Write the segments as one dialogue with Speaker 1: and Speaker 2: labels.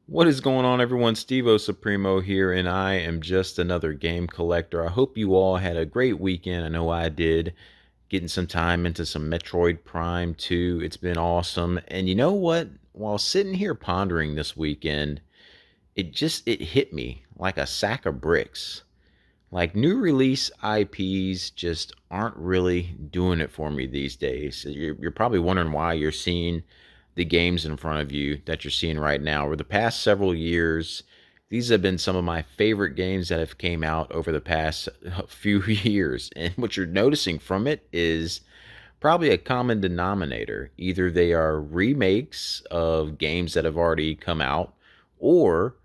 Speaker 1: What is going on, everyone? Stevo Supremo here, and I am just another game collector. I hope you all had a great weekend. I know I did. Getting some time into some Metroid Prime 2. It's been awesome. And you know what? While sitting here pondering this weekend, it hit me like a sack of bricks. Like new release IPs just aren't really doing it for me these days. You're probably wondering why you're seeing the games in front of you that you're seeing right now. Over the past several years, these have been some of my favorite games that have came out over the past few years. And what you're noticing from it is probably a common denominator. Either they are remakes of games that have already come out, or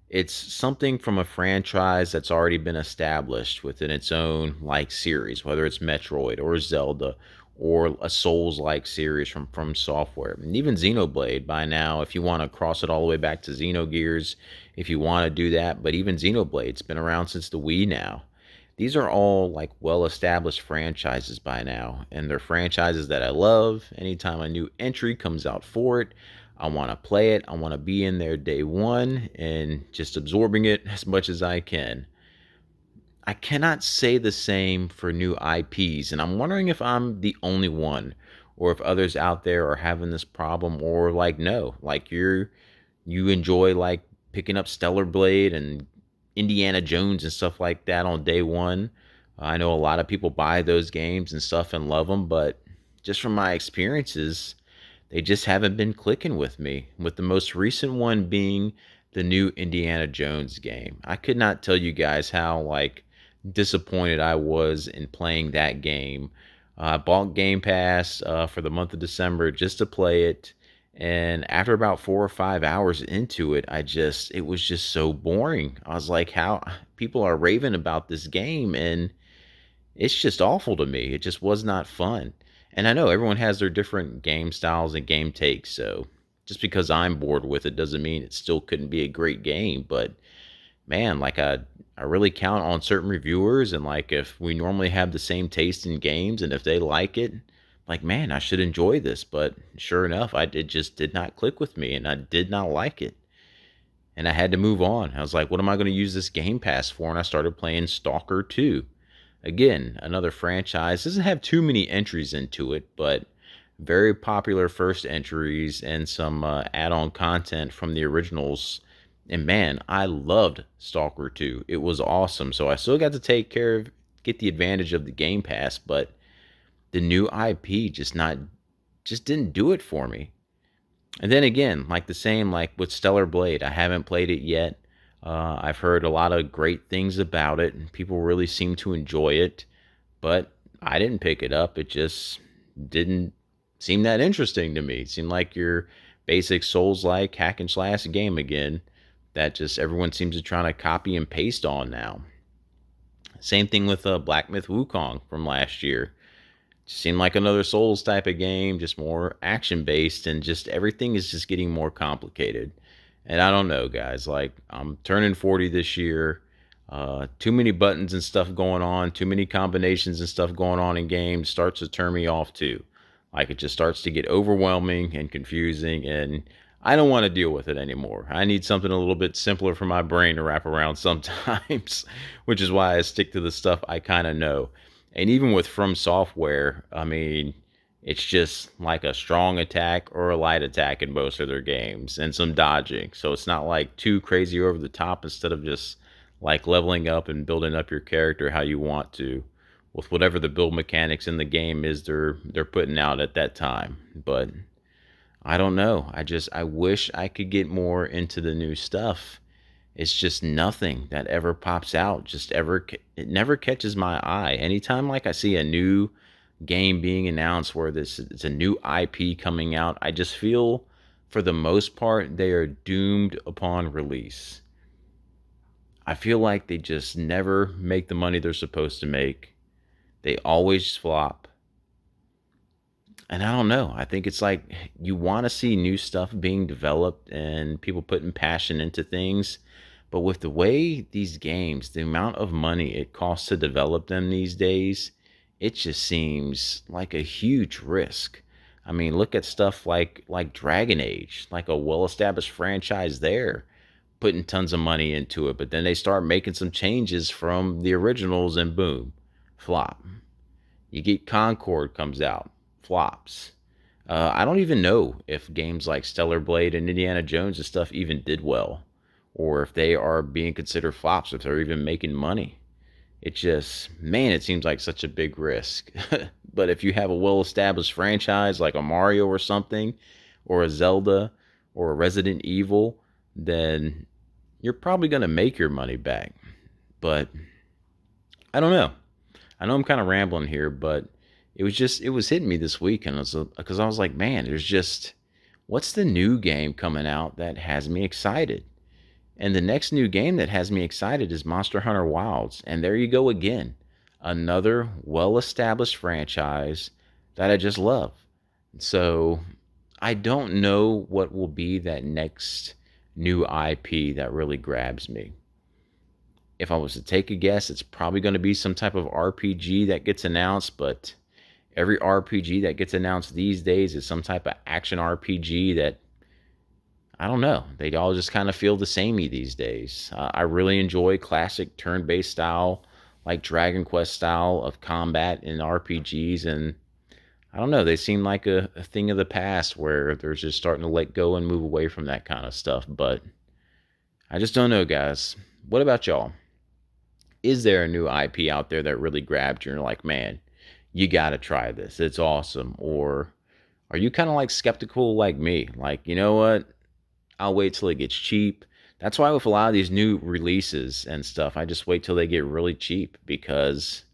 Speaker 1: it's something from a franchise that's already been established within its own like series, whether it's Metroid or Zelda or a Souls like series from software. And even Xenoblade by now, if you want to cross it all the way back to Xenogears, if you want to do that, but even Xenoblade's been around since the Wii now. These are all like well established franchises by now, and they're franchises that I love. Anytime a new entry comes out for it, I want to play it. I want to be in there day one and just absorbing it as much as I can. I cannot say the same for new IPs, and I'm wondering if I'm the only one or if others out there are having this problem, or like no, like you enjoy like picking up Stellar Blade and Indiana Jones and stuff like that on day one. I know a lot of people buy those games and stuff and love them, but just from my experiences, they just haven't been clicking with me. With the most recent one being the new Indiana Jones game. I could not tell you guys how like disappointed I was in playing that game. I bought Game Pass for the month of December just to play it, and after about 4 or 5 hours into it, it was just so boring. I was like, how people are raving about this game, and it's just awful to me. It just was not fun. And I know everyone has their different game styles and game takes, so just because I'm bored with it doesn't mean it still couldn't be a great game. But man, like I really count on certain reviewers, and like if we normally have the same taste in games and if they like it, like man, I should enjoy this. But sure enough, it just did not click with me, and I did not like it. And I had to move on. I was like, what am I going to use this Game Pass for? And I started playing Stalker 2. Again, another franchise. Doesn't have too many entries into it, but very popular first entries and some add-on content from the originals. And man, I loved Stalker 2. It was awesome. So I still got to get the advantage of the Game Pass, but the new IP just didn't do it for me. And then again, like the same like with Stellar Blade, I haven't played it yet. I've heard a lot of great things about it, and people really seem to enjoy it. But I didn't pick it up. It just didn't seem that interesting to me. It seemed like your basic Souls-like hack and slash game again that just everyone seems to try to copy and paste on now. Same thing with Black Myth Wukong from last year. Just seemed like another Souls type of game, just more action based, and just everything is just getting more complicated. And I don't know, guys. Like I'm turning 40 this year. Too many buttons and stuff going on, too many combinations and stuff going on in games starts to turn me off too. Like it just starts to get overwhelming and confusing, and I don't want to deal with it anymore. I need something a little bit simpler for my brain to wrap around sometimes, which is why I stick to the stuff I kind of know. And even with From Software, I mean, it's just like a strong attack or a light attack in most of their games and some dodging. So it's not like too crazy over the top, instead of just like leveling up and building up your character how you want to with whatever the build mechanics in the game is they're putting out at that time. But I don't know. I wish I could get more into the new stuff. It's just nothing that ever pops out. It never catches my eye. Anytime like I see a new game being announced where this it's a new IP coming out, I just feel for the most part they are doomed upon release. I feel like they just never make the money they're supposed to make. They always flop. And I don't know. I think it's like you want to see new stuff being developed and people putting passion into things. But with the way these games, the amount of money it costs to develop them these days, it just seems like a huge risk. I mean, look at stuff like Dragon Age, like a well-established franchise there. putting tons of money into it, but then they start making some changes from the originals and boom, flop. You get Concord comes out, flops. I don't even know if games like Stellar Blade and Indiana Jones and stuff even did well, or if they are being considered flops, if they're even making money. It just, man, it seems like such a big risk. But if you have a well established franchise like a Mario or something, or a Zelda, or a Resident Evil, then you're probably going to make your money back. But I don't know. I know I'm kind of rambling here, but it was hitting me this week, and because I was like, man, there's just what's the new game coming out that has me excited? And the next new game that has me excited is Monster Hunter Wilds. And there you go again. Another well established franchise that I just love. So I don't know what will be that next new IP that really grabs me. If I was to take a guess, it's probably going to be some type of RPG that gets announced, but every RPG that gets announced these days is some type of action RPG that I don't know. They all just kind of feel the samey these days. I really enjoy classic turn-based style, like Dragon Quest style of combat in RPGs, and I don't know. They seem like a thing of the past where they're just starting to let go and move away from that kind of stuff. But I just don't know, guys. What about y'all? Is there a new IP out there that really grabbed you and you're like, man, you got to try this. It's awesome. Or are you kind of like skeptical like me? Like, you know what? I'll wait till it gets cheap. That's why with a lot of these new releases and stuff, I just wait till they get really cheap because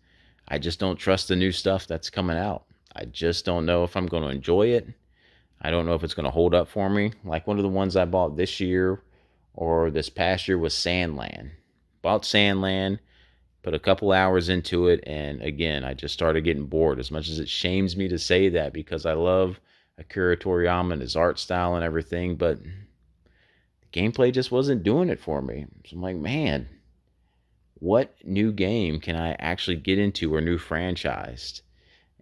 Speaker 1: I just don't trust the new stuff that's coming out. I just don't know if I'm going to enjoy it. I don't know if it's going to hold up for me. Like one of the ones I bought this year or this past year was Sandland. Bought Sandland, put a couple hours into it, and again, I just started getting bored. As much as it shames me to say that because I love Akira Toriyama and his art style and everything, but gameplay just wasn't doing it for me. So I'm like, man, what new game can I actually get into or new franchise?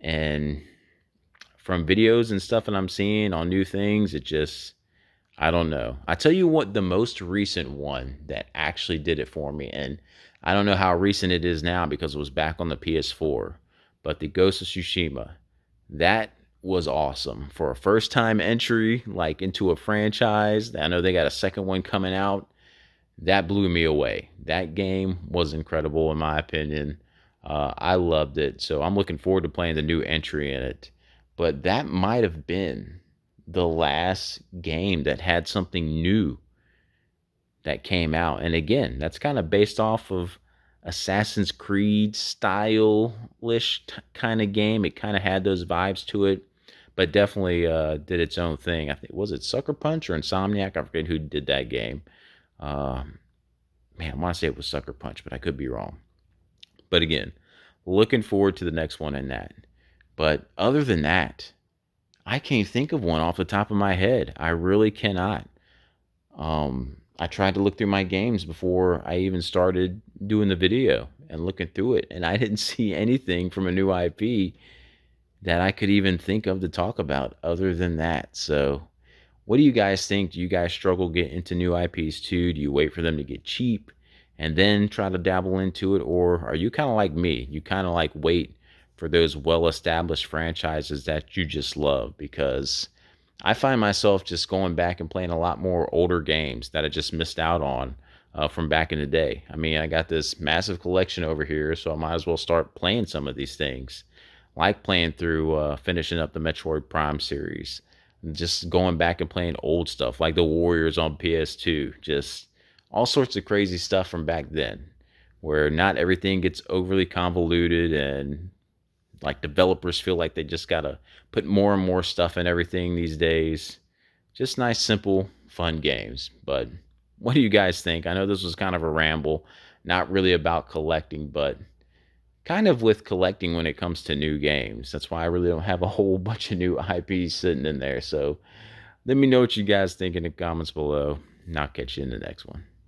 Speaker 1: And from videos and stuff that I'm seeing on new things, it just, I don't know. I tell you what, the most recent one that actually did it for me, and I don't know how recent it is now because it was back on the PS4, but the Ghost of Tsushima, that was awesome for a first time entry like into a franchise. I know they got a second one coming out. That blew me away. That game was incredible in my opinion. I loved it. So I'm looking forward to playing the new entry in it. But that might have been the last game that had something new that came out. And again, that's kind of based off of Assassin's Creed style-ish kind of game. It kind of had those vibes to it, but definitely did its own thing. I think was it Sucker Punch or Insomniac? I forget who did that game. Um, Man, I want to say it was Sucker Punch, but I could be wrong. But again, looking forward to the next one in that. But other than that, I can't think of one off the top of my head. I really cannot. I tried to look through my games before I even started doing the video and looking through it, and I didn't see anything from a new IP that I could even think of to talk about other than that. So, what do you guys think? Do you guys struggle getting into new IPs too? Do you wait for them to get cheap and then try to dabble into it? Or are you kind of like me? You kind of like wait for those well-established franchises that you just love? Because I find myself just going back and playing a lot more older games that I just missed out on from back in the day. I mean, I got this massive collection over here, so I might as well start playing some of these things. Like playing through, finishing up the Metroid Prime series, just going back and playing old stuff like the Warriors on PS2, just all sorts of crazy stuff from back then, where not everything gets overly convoluted and like developers feel like they just gotta put more and more stuff in everything these days. Just nice, simple, fun games. But what do you guys think? I know this was kind of a ramble, not really about collecting, but kind of with collecting when it comes to new games. That's why I really don't have a whole bunch of new IPs sitting in there. So let me know what you guys think in the comments below, and I'll catch you in the next one.